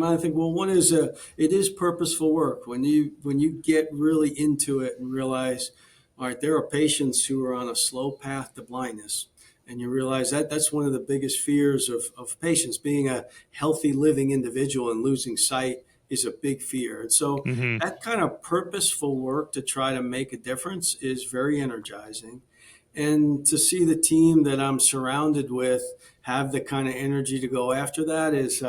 time. And I think, well, one is it is purposeful work when you get really into it and realize, all right, there are patients who are on a slow path to blindness. And you realize that that's one of the biggest fears of patients. Being a healthy living individual and losing sight is a big fear. And so Hmm. that kind of purposeful work to try to make a difference is very energizing. And to see the team that I'm surrounded with have the kind of energy to go after that is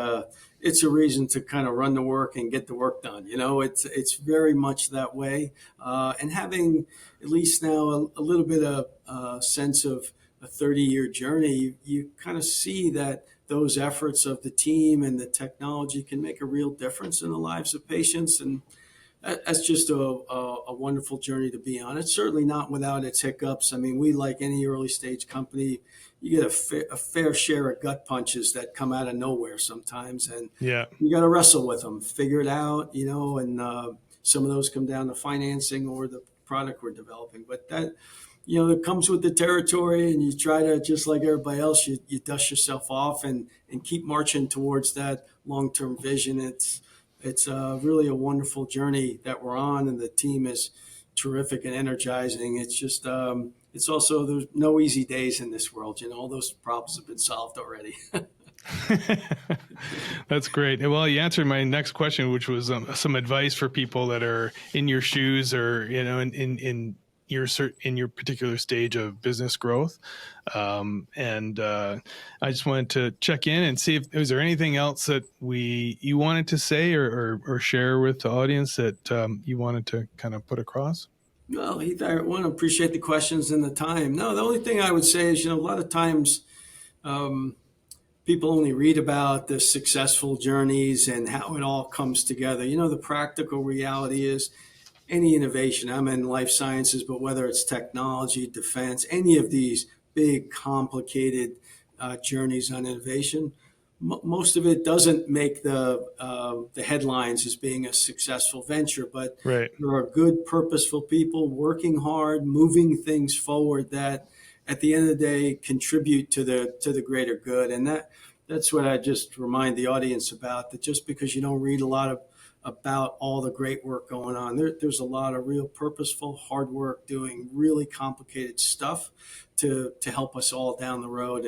it's a reason to kind of run the work and get the work done. It's very much that way. And having at least now a little bit of sense of a 30-year journey, you kind of see that those efforts of the team and the technology can make a real difference in the lives of patients. And that's just a wonderful journey to be on. It's certainly not without its hiccups. I mean, we, like any early stage company, you get a fair share of gut punches that come out of nowhere sometimes, and Yeah. you got to wrestle with them, figure it out, and some of those come down to financing or the product we're developing. But that, it comes with the territory, and you try to, just like everybody else, you dust yourself off and keep marching towards that long-term vision. It's really a wonderful journey that we're on, and the team is terrific and energizing. It's just, it's also, there's no easy days in this world. All those problems have been solved already. That's great. Well, you answered my next question, which was some advice for people that are in your shoes, or in your particular stage of business growth. And I just wanted to check in and see if was there anything else that you wanted to say or share with the audience that you wanted to kind of put across. Well, Heath, I want to appreciate the questions and the time. No, the only thing I would say is, a lot of times people only read about the successful journeys and how it all comes together. The practical reality is any innovation. I'm in life sciences, but whether it's technology, defense, any of these big, complicated journeys on innovation, most of it doesn't make the headlines as being a successful venture. But Right. there are good, purposeful people working hard, moving things forward that, at the end of the day, contribute to the greater good. And that's what I just remind the audience about. That just because you don't read a lot about all the great work going on, there's a lot of real purposeful, hard work doing really complicated stuff to help us all down the road.